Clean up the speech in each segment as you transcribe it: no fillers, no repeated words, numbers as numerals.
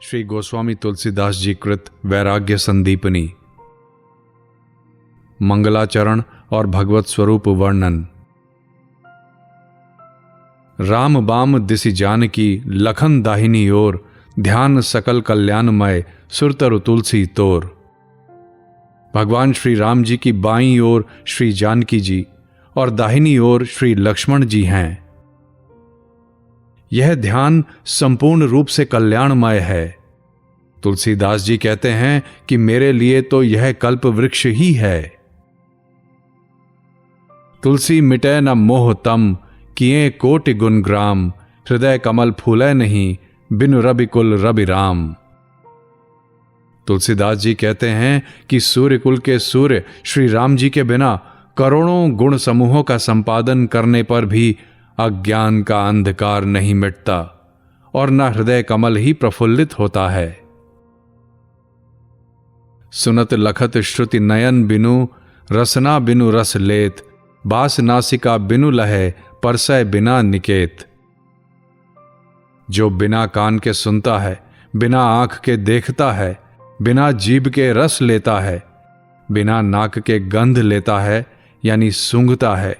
श्री गोस्वामी तुलसीदास जी कृत वैराग्य संदीपनी। मंगलाचरण और भगवत स्वरूप वर्णन। राम बाम दिसि जानकी लखन दाहिनी ओर, ध्यान सकल कल्याणमय सुरतरु तुलसी तोर। भगवान श्री राम जी की बाईं ओर श्री जानकी जी और दाहिनी ओर श्री लक्ष्मण जी हैं। यह ध्यान संपूर्ण रूप से कल्याणमय है। तुलसीदास जी कहते हैं कि मेरे लिए तो यह कल्प वृक्ष ही है। तुलसी मिटे न मोह तम, किए कोटि गुण ग्राम, हृदय कमल फूले नहीं, बिनु रवि कुल रवि राम। तुलसीदास जी कहते हैं कि सूर्य कुल के सूर्य श्री राम जी के बिना करोड़ों गुण समूहों का संपादन करने पर भी अज्ञान का अंधकार नहीं मिटता और न हृदय कमल ही प्रफुल्लित होता है। सुनत लखत श्रुति नयन बिनु, रसना बिनु रस लेत, बास नासिका बिनु लहे, परसय बिना निकेत। जो बिना कान के सुनता है, बिना आंख के देखता है, बिना जीभ के रस लेता है, बिना नाक के गंध लेता है यानी सूंघता है,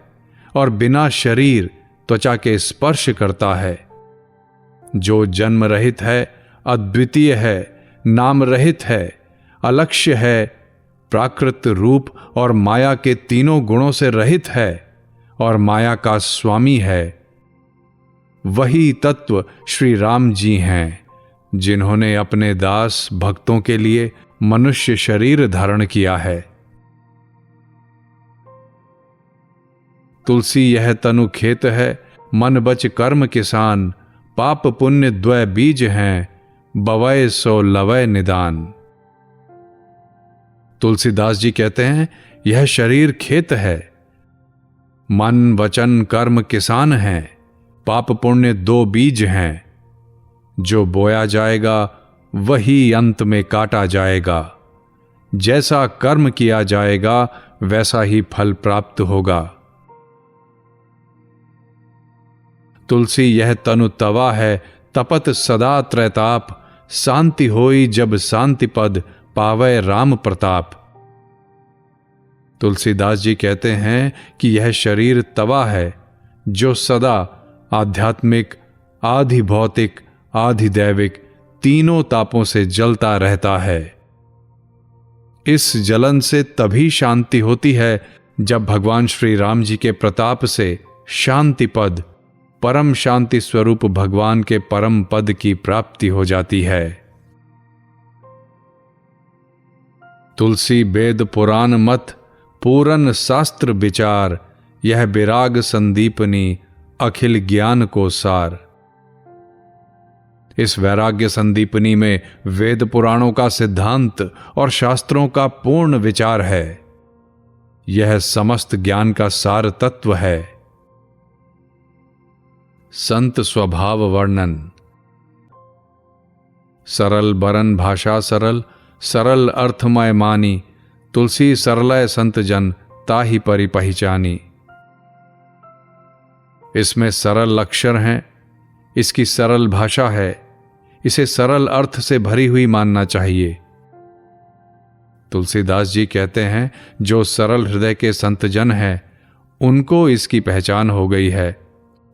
और बिना शरीर त्वचा के स्पर्श करता है, जो जन्म रहित है, अद्वितीय है, नाम रहित है, अलक्ष्य है, प्राकृत रूप और माया के तीनों गुणों से रहित है और माया का स्वामी है, वही तत्व श्री राम जी हैं, जिन्होंने अपने दास भक्तों के लिए मनुष्य शरीर धारण किया है। तुलसी यह तनु खेत है, मन बच कर्म किसान, पाप पुण्य द्वय बीज हैं, बवय सो लवय निदान। तुलसीदास जी कहते हैं यह शरीर खेत है, मन वचन कर्म किसान हैं, पाप पुण्य दो बीज हैं, जो बोया जाएगा वही अंत में काटा जाएगा, जैसा कर्म किया जाएगा वैसा ही फल प्राप्त होगा। तुलसी यह तनु तवा है, तपत सदा त्रैताप, शांति होई जब शांति पद, पावै राम प्रताप। तुलसीदास जी कहते हैं कि यह शरीर तवा है जो सदा आध्यात्मिक, आधि भौतिक, आधि दैविक तीनों तापों से जलता रहता है। इस जलन से तभी शांति होती है जब भगवान श्री राम जी के प्रताप से शांति पद, परम शांति स्वरूप भगवान के परम पद की प्राप्ति हो जाती है। तुलसी वेद पुराण मत, पूरन शास्त्र विचार, यह विराग संदीपनी, अखिल ज्ञान को सार। इस वैराग्य संदीपनी में वेद पुराणों का सिद्धांत और शास्त्रों का पूर्ण विचार है। यह समस्त ज्ञान का सार तत्व है। संत स्वभाव वर्णन। सरल बरन भाषा सरल, सरल अर्थमय मानी, तुलसी सरलय संत जन, ताहि परि पहिचानी। इसमें सरल अक्षर हैं, इसकी सरल भाषा है, इसे सरल अर्थ से भरी हुई मानना चाहिए। तुलसीदास जी कहते हैं जो सरल हृदय के संत जन हैं उनको इसकी पहचान हो गई है,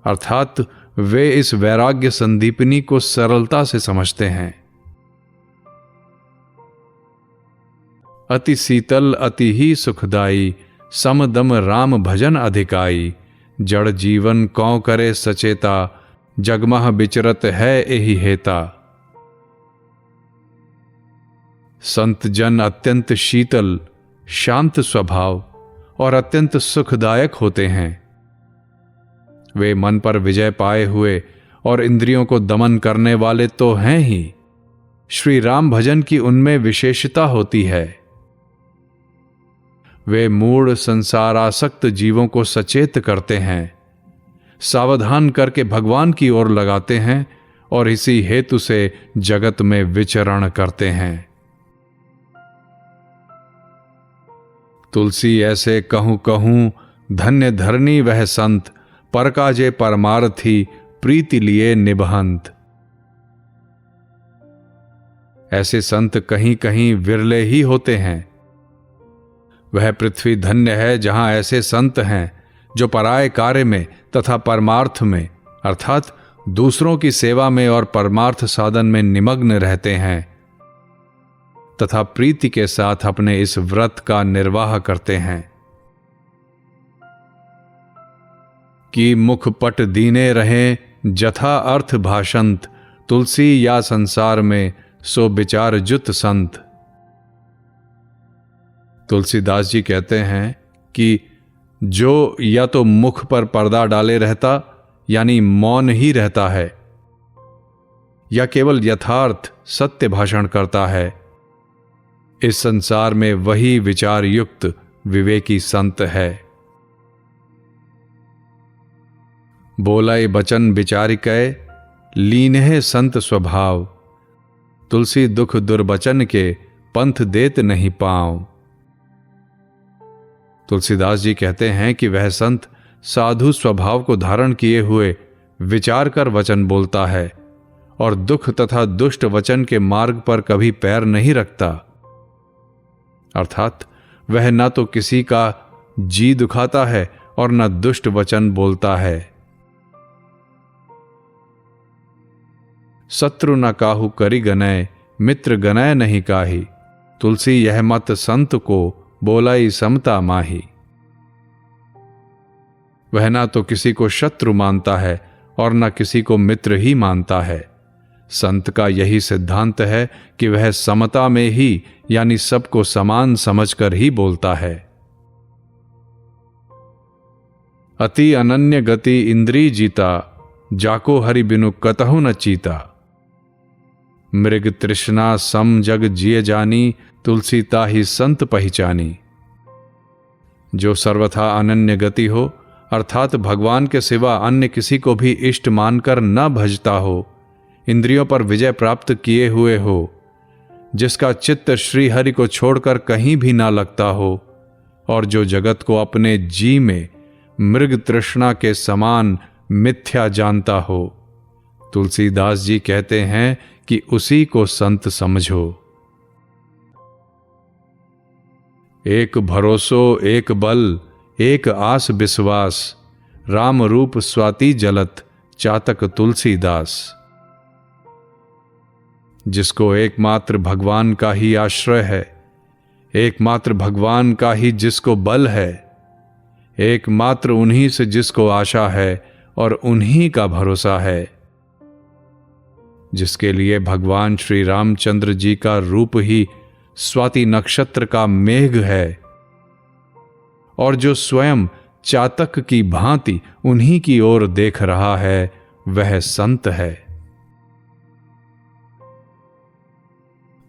अर्थात वे इस वैराग्य संदीपनी को सरलता से समझते हैं। अति शीतल अति ही सुखदाई, समदम राम भजन अधिकाई, जड़ जीवन कौ करे सचेता, जगमह विचरत है एहि हेता। संत जन अत्यंत शीतल, शांत स्वभाव और अत्यंत सुखदायक होते हैं। वे मन पर विजय पाए हुए और इंद्रियों को दमन करने वाले तो हैं ही, श्री राम भजन की उनमें विशेषता होती है। वे मूढ़ संसारासक्त जीवों को सचेत करते हैं, सावधान करके भगवान की ओर लगाते हैं और इसी हेतु से जगत में विचरण करते हैं। तुलसी ऐसे कहूं कहूं, धन्य धरनी वह संत, पर काजे परमार्थी, प्रीति लिए निबहंत। ऐसे संत कहीं कहीं विरले ही होते हैं। वह पृथ्वी धन्य है जहां ऐसे संत हैं जो पराये कार्य में तथा परमार्थ में अर्थात दूसरों की सेवा में और परमार्थ साधन में निमग्न रहते हैं तथा प्रीति के साथ अपने इस व्रत का निर्वाह करते हैं। कि मुखपट दीने रहें जथा अर्थ भाषंत, तुलसी या संसार में सो विचार जुत संत। तुलसीदास जी कहते हैं कि जो या तो मुख पर पर्दा डाले रहता यानी मौन ही रहता है, या केवल यथार्थ सत्य भाषण करता है, इस संसार में वही विचार युक्त विवेकी संत है। बोलाए बचन विचारिकै लीन्हे संत स्वभाव, तुलसी दुख दुर्बचन के पंथ देत नहीं पाँव। तुलसीदास जी कहते हैं कि वह संत साधु स्वभाव को धारण किए हुए विचार कर वचन बोलता है और दुख तथा दुष्ट वचन के मार्ग पर कभी पैर नहीं रखता। अर्थात वह न तो किसी का जी दुखाता है और न दुष्ट वचन बोलता है। शत्रु न काहू करी गनय, मित्र गनय नहीं काहि, तुलसी यह मत संत को बोलाई समता माही। वह ना तो किसी को शत्रु मानता है और न किसी को मित्र ही मानता है। संत का यही सिद्धांत है कि वह समता में ही यानी सबको समान समझकर ही बोलता है। अति अनन्य गति इंद्री जीता, जाको हरि बिनु कतहु न चीता। मृग तृष्णा सम जग जिए जानी, तुलसी ताहि संत पहचानी। जो सर्वथा अनन्य गति हो अर्थात भगवान के सिवा अन्य किसी को भी इष्ट मानकर न भजता हो, इंद्रियों पर विजय प्राप्त किए हुए हो, जिसका चित्त श्री हरि को छोड़कर कहीं भी ना लगता हो, और जो जगत को अपने जी में मृग तृष्णा के समान मिथ्या जानता हो, तुलसीदास जी कहते हैं कि उसी को संत समझो। एक भरोसो एक बल एक आस विश्वास, राम रूप स्वाति जलत चातक तुलसीदास। जिसको एकमात्र भगवान का ही आश्रय है, एकमात्र भगवान का ही जिसको बल है, एकमात्र उन्हीं से जिसको आशा है और उन्हीं का भरोसा है, जिसके लिए भगवान श्री रामचंद्र जी का रूप ही स्वाति नक्षत्र का मेघ है और जो स्वयं चातक की भांति उन्हीं की ओर देख रहा है, वह संत है।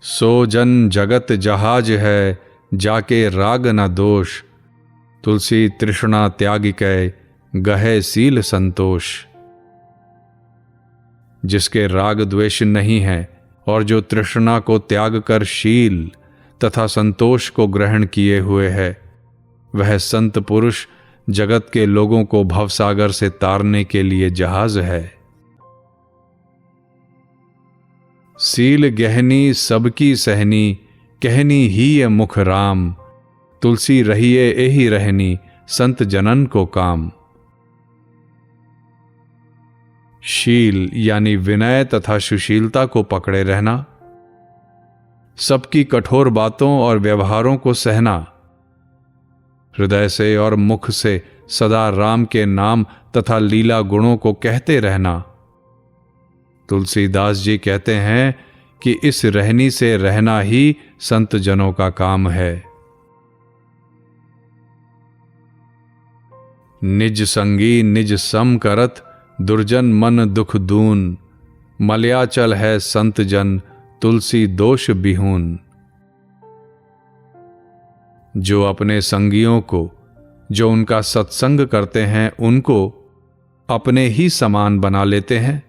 सो जन जगत जहाज है, जाके राग न दोष, तुलसी तृष्णा त्याग कै गहे सील संतोष। जिसके राग द्वेष नहीं है और जो तृष्णा को त्याग कर शील तथा संतोष को ग्रहण किए हुए है, वह संत पुरुष जगत के लोगों को भवसागर से तारने के लिए जहाज है। सील गहनी सबकी सहनी, कहनी ही ये मुख राम, तुलसी रहिए एही रहनी, संत जनन को काम। शील यानी विनय तथा सुशीलता को पकड़े रहना, सबकी कठोर बातों और व्यवहारों को सहना, हृदय से और मुख से सदा राम के नाम तथा लीला गुणों को कहते रहना। तुलसीदास जी कहते हैं कि इस रहनी से रहना ही संत जनों का काम है। निज संगी निज सम करत, दुर्जन मन दुख दून, मलयाचल है संत जन, तुलसी दोष बिहून। जो अपने संगियों को, जो उनका सत्संग करते हैं, उनको अपने ही समान बना लेते हैं,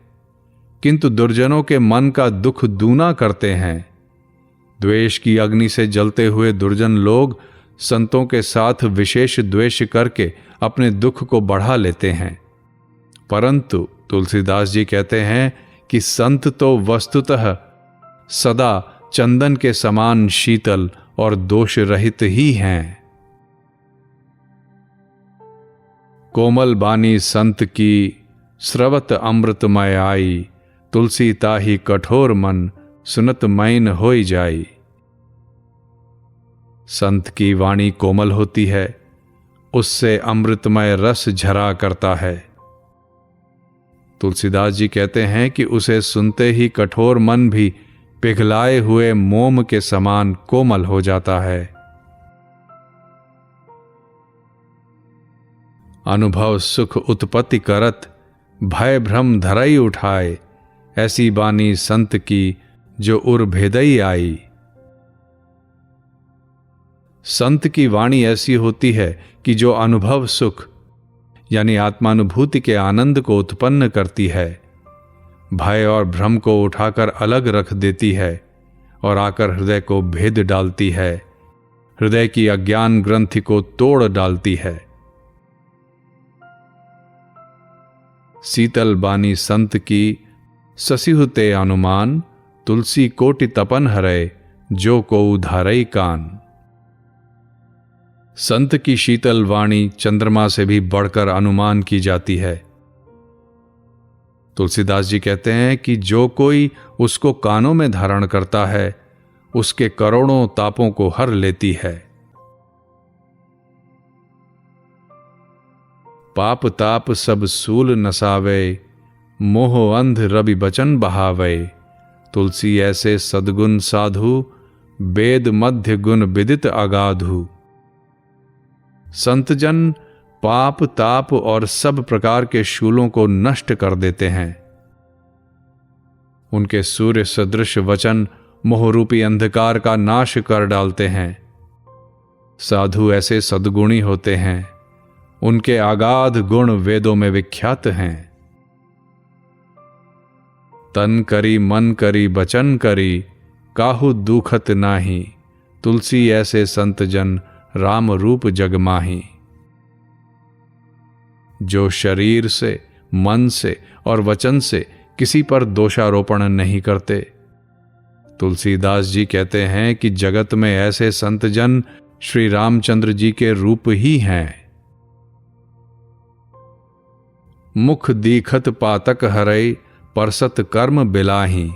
किंतु दुर्जनों के मन का दुख दूना करते हैं। द्वेष की अग्नि से जलते हुए दुर्जन लोग संतों के साथ विशेष द्वेष करके अपने दुख को बढ़ा लेते हैं। परंतु तुलसीदास जी कहते हैं कि संत तो वस्तुतः सदा चंदन के समान शीतल और दोष रहित ही हैं। कोमल बानी संत की स्रवत अमृतमय आई, तुलसी ताही कठोर मन सुनत मैन होई जाई। संत की वाणी कोमल होती है, उससे अमृतमय रस झरा करता है। तुलसीदास जी कहते हैं कि उसे सुनते ही कठोर मन भी पिघलाए हुए मोम के समान कोमल हो जाता है। अनुभव सुख उत्पत्ति करत, भय भ्रम धरई उठाए, ऐसी बानी संत की जो उर भेदई आई। संत की वाणी ऐसी होती है कि जो अनुभव सुख यानी आत्मानुभूति के आनंद को उत्पन्न करती है, भय और भ्रम को उठाकर अलग रख देती है और आकर हृदय को भेद डालती है, हृदय की अज्ञान ग्रंथि को तोड़ डालती है। शीतल बानी संत की ससिहुते अनुमान, तुलसी कोटि तपन हरै जो को उधारई कान। संत की शीतल वाणी चंद्रमा से भी बढ़कर अनुमान की जाती है। तुलसीदास जी कहते हैं कि जो कोई उसको कानों में धारण करता है, उसके करोड़ों तापों को हर लेती है। पाप ताप सब सूल नसावे, मोह अंध रवि बचन बहावे। तुलसी ऐसे सद्गुण साधु, वेद मध्य गुण विदित अगाधु। संतजन पाप ताप और सब प्रकार के शूलों को नष्ट कर देते हैं। उनके सूर्य सदृश वचन मोहरूपी अंधकार का नाश कर डालते हैं। साधु ऐसे सद्गुणी होते हैं, उनके अगाध गुण वेदों में विख्यात हैं। तन करी मन करी बचन करी, काहू दुखत नाही। तुलसी ऐसे संतजन राम रूप जगमाही। जो शरीर से, मन से और वचन से किसी पर दोषारोपण नहीं करते। तुलसीदास जी कहते हैं कि जगत में ऐसे संतजन श्री रामचंद्र जी के रूप ही हैं। मुख दीखत पातक हरै, परसत कर्म बिलाही।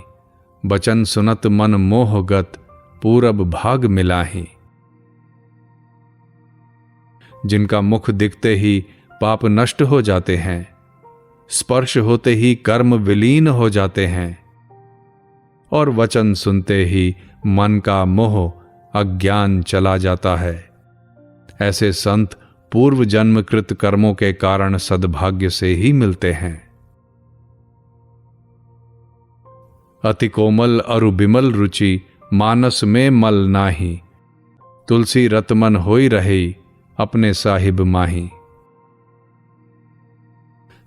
बचन सुनत मन मोहगत, पूरब भाग मिलाही। जिनका मुख दिखते ही पाप नष्ट हो जाते हैं, स्पर्श होते ही कर्म विलीन हो जाते हैं और वचन सुनते ही मन का मोह अज्ञान चला जाता है। ऐसे संत पूर्व जन्मकृत कर्मों के कारण सद्भाग्य से ही मिलते हैं। अति कोमल अरु बिमल रुचि, मानस में मल नाही। तुलसी रतमन होई रही, अपने साहिब माही।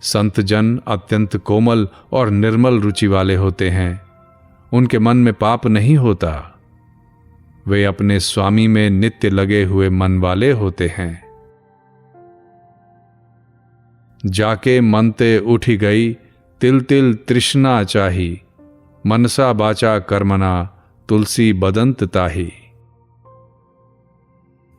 संत जन अत्यंत कोमल और निर्मल रुचि वाले होते हैं। उनके मन में पाप नहीं होता। वे अपने स्वामी में नित्य लगे हुए मन वाले होते हैं। जाके मनते उठी गई, तिल तिल तृष्णा चाही। मनसा बाचा कर्मना, तुलसी बदंत ताही।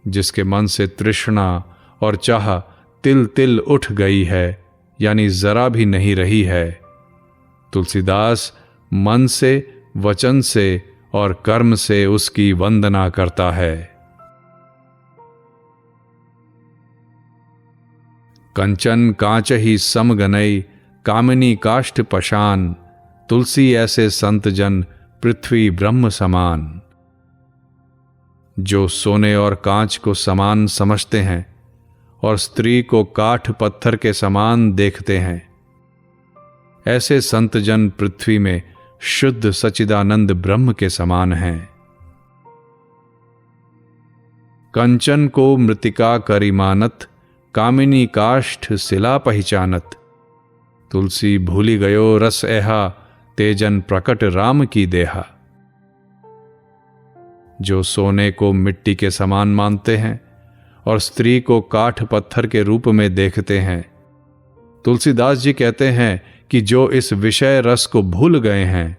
जिसके मन से तृष्णा और चाह तिल तिल उठ गई है, यानी जरा भी नहीं रही है, तुलसीदास मन से, वचन से और कर्म से उसकी वंदना करता है। कंचन कांच ही समगनई, कामिनी काष्ठ पशान। तुलसी ऐसे संत जन पृथ्वी ब्रह्म समान। जो सोने और कांच को समान समझते हैं और स्त्री को काठ पत्थर के समान देखते हैं, ऐसे संतजन पृथ्वी में शुद्ध सच्चिदानंद ब्रह्म के समान हैं। कंचन को मृतिका करी मानत, कामिनी काष्ठ सिला पहचानत। तुलसी भूली गयो रस ऐहा, तेजन प्रकट राम की देहा। जो सोने को मिट्टी के समान मानते हैं और स्त्री को काठ पत्थर के रूप में देखते हैं, तुलसीदास जी कहते हैं कि जो इस विषय रस को भूल गए हैं,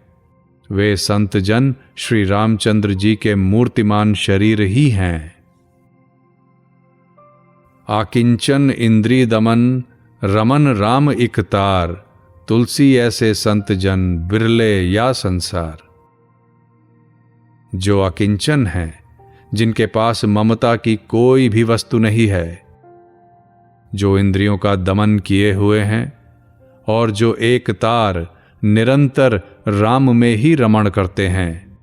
वे संत जन श्री रामचंद्र जी के मूर्तिमान शरीर ही हैं। आकिंचन इंद्रिय दमन रमन राम इकतार, तुलसी ऐसे संत जन बिरले या संसार। जो अकिंचन हैं, जिनके पास ममता की कोई भी वस्तु नहीं है, जो इंद्रियों का दमन किए हुए हैं और जो एक तार निरंतर राम में ही रमण करते हैं।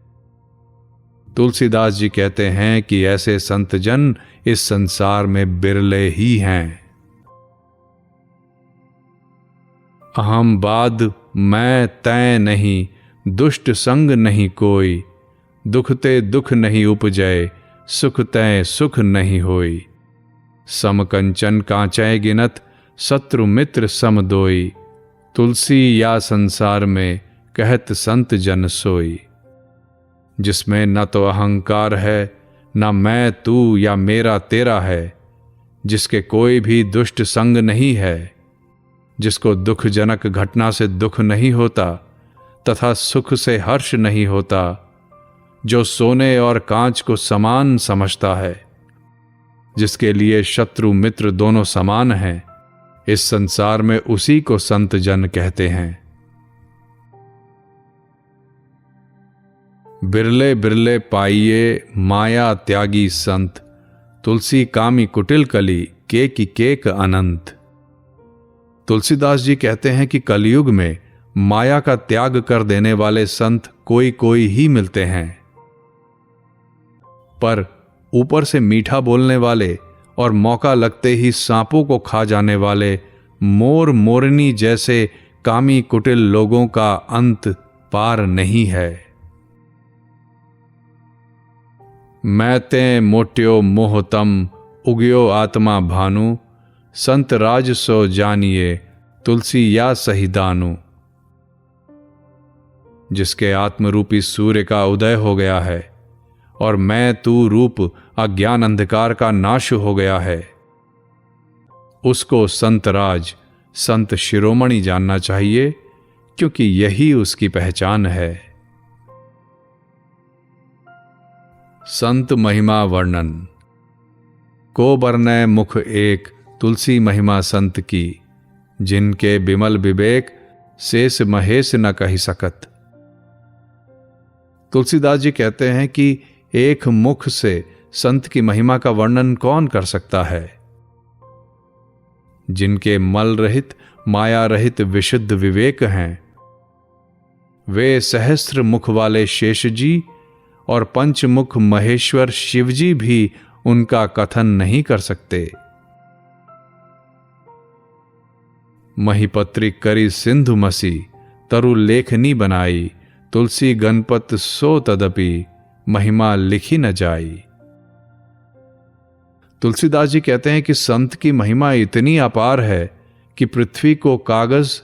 तुलसीदास जी कहते हैं कि ऐसे संत जन इस संसार में बिरले ही हैं। अहम बाद मैं तय नहीं, दुष्ट संग नहीं कोई, दुखते दुख नहीं उपजय, सुख तय सुख नहीं होई। समकंचन कांचय गिनत, शत्रु मित्र सम दोई, तुलसी या संसार में कहत संत जन सोई। जिसमें न तो अहंकार है, न मैं तू या मेरा तेरा है, जिसके कोई भी दुष्ट संग नहीं है, जिसको दुखजनक घटना से दुख नहीं होता तथा सुख से हर्ष नहीं होता, जो सोने और कांच को समान समझता है, जिसके लिए शत्रु मित्र दोनों समान हैं, इस संसार में उसी को संत जन कहते हैं। बिरले बिरले पाइये माया त्यागी संत, तुलसी कामी कुटिल कली के की केक अनंत। तुलसीदास जी कहते हैं कि कलयुग में माया का त्याग कर देने वाले संत कोई कोई ही मिलते हैं, पर ऊपर से मीठा बोलने वाले और मौका लगते ही सांपों को खा जाने वाले मोर मोरनी जैसे कामी कुटिल लोगों का अंत पार नहीं है। मैं ते मोट्यो मोहतम उग्यो आत्मा भानु, संत राज सो जानिए तुलसी या सही दानु। जिसके आत्मरूपी सूर्य का उदय हो गया है और मैं तू रूप अज्ञान अंधकार का नाश हो गया है, उसको संतराज संत शिरोमणि जानना चाहिए, क्योंकि यही उसकी पहचान है। संत महिमा वर्णन। को बरनय मुख एक, तुलसी महिमा संत की, जिनके बिमल विवेक शेष महेश न कही सकत। तुलसीदास जी कहते हैं कि एक मुख से संत की महिमा का वर्णन कौन कर सकता है। जिनके मल रहित माया रहित विशुद्ध विवेक हैं, वे सहस्त्र मुख वाले शेष जी और पंचमुख महेश्वर शिवजी भी उनका कथन नहीं कर सकते। महिपत्री करी सिंधु मसी, तरु लेखनी बनाई, तुलसी गणपत सो तदपि महिमा लिखी न जाई। तुलसीदास जी कहते हैं कि संत की महिमा इतनी अपार है कि पृथ्वी को कागज,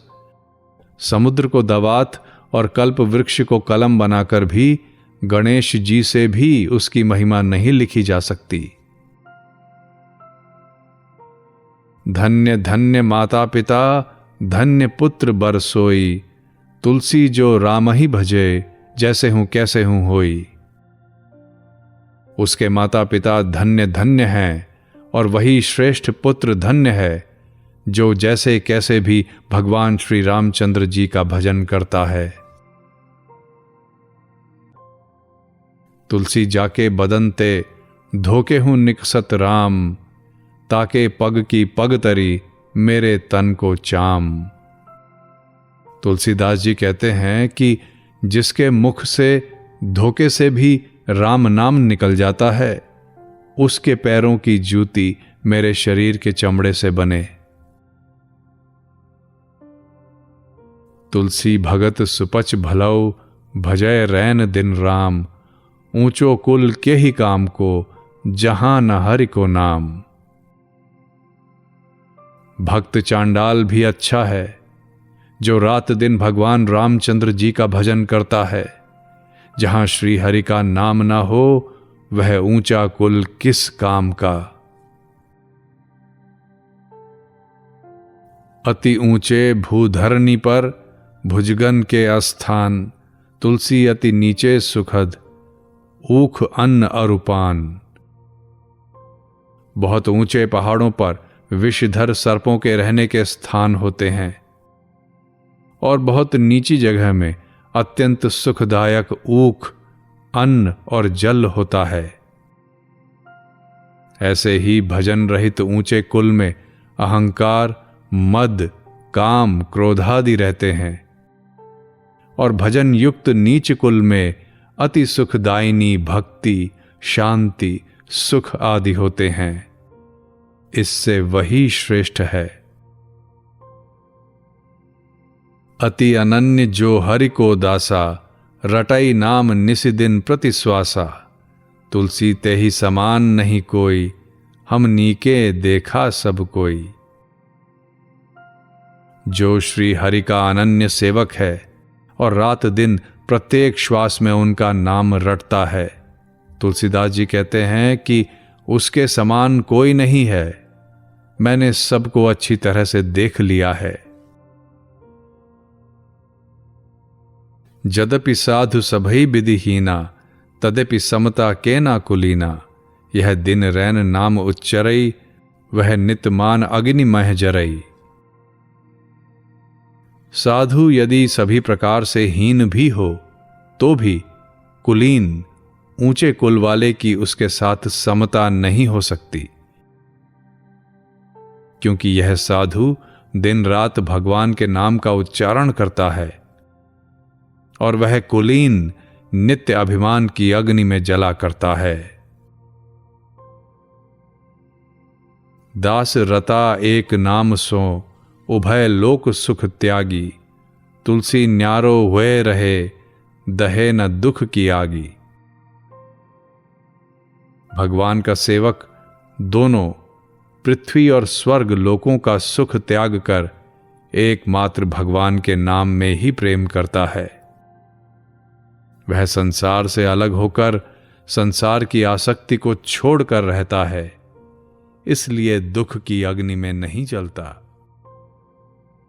समुद्र को दवात और कल्प वृक्ष को कलम बनाकर भी गणेश जी से भी उसकी महिमा नहीं लिखी जा सकती। धन्य धन्य माता पिता, धन्य पुत्र बरसोई, तुलसी जो राम ही भजे, जैसे हूं कैसे हूं होई। उसके माता पिता धन्य धन्य हैं और वही श्रेष्ठ पुत्र धन्य है, जो जैसे कैसे भी भगवान श्री रामचंद्र जी का भजन करता है। तुलसी जाके बदनते, धोके हूं निकसत राम, ताके पग की पग तरी, मेरे तन को चाम। तुलसीदास जी कहते हैं कि जिसके मुख से धोखे से भी राम नाम निकल जाता है, उसके पैरों की जूती मेरे शरीर के चमड़े से बने। तुलसी भगत सुपच भलौ, भजय रैन दिन राम, ऊंचो कुल के ही काम को, जहां न हरि को नाम। भक्त चांडाल भी अच्छा है, जो रात दिन भगवान रामचंद्र जी का भजन करता है। जहां श्री हरि का नाम ना हो, वह ऊंचा कुल किस काम का। अति ऊंचे भूधरणी पर भुजगन के अस्थान, तुलसी अति नीचे सुखद, ऊख अन्न अरुपान। बहुत ऊंचे पहाड़ों पर विषधर सर्पों के रहने के स्थान होते हैं और बहुत नीची जगह में अत्यंत सुखदायक ऊख, अन्न और जल होता है। ऐसे ही भजन रहित ऊंचे कुल में अहंकार, मद, काम, क्रोधादि रहते हैं और भजन युक्त नीच कुल में अति सुखदायिनी भक्ति, शांति, सुख आदि होते हैं। इससे वही श्रेष्ठ है। अति अनन्य जो हरि को दासा, रटई नाम निसिदिन प्रतिश्वासा। तुलसी ते ही समान नहीं कोई, हम नीके देखा सब कोई। जो श्री हरि का अनन्य सेवक है और रात दिन प्रत्येक श्वास में उनका नाम रटता है, तुलसीदास जी कहते हैं कि उसके समान कोई नहीं है। मैंने सबको अच्छी तरह से देख लिया है। यद्यपि साधु सभई विधिहीना, तद्यपि समता के ना कुलीना। यह दिन रैन नाम उच्चरई, वह नितमान अग्निमय जरई। साधु यदि सभी प्रकार से हीन भी हो तो भी कुलीन, ऊंचे कुल वाले की उसके साथ समता नहीं हो सकती, क्योंकि यह साधु दिन रात भगवान के नाम का उच्चारण करता है और वह कुलीन नित्य अभिमान की अग्नि में जला करता है। दास रता एक नाम सो, उभय लोक सुख त्यागी। तुलसी न्यारो हुए रहे, दहे न दुख की आगी। भगवान का सेवक दोनों पृथ्वी और स्वर्ग लोकों का सुख त्याग कर एकमात्र भगवान के नाम में ही प्रेम करता है। वह संसार से अलग होकर संसार की आसक्ति को छोड़कर रहता है, इसलिए दुख की अग्नि में नहीं जलता।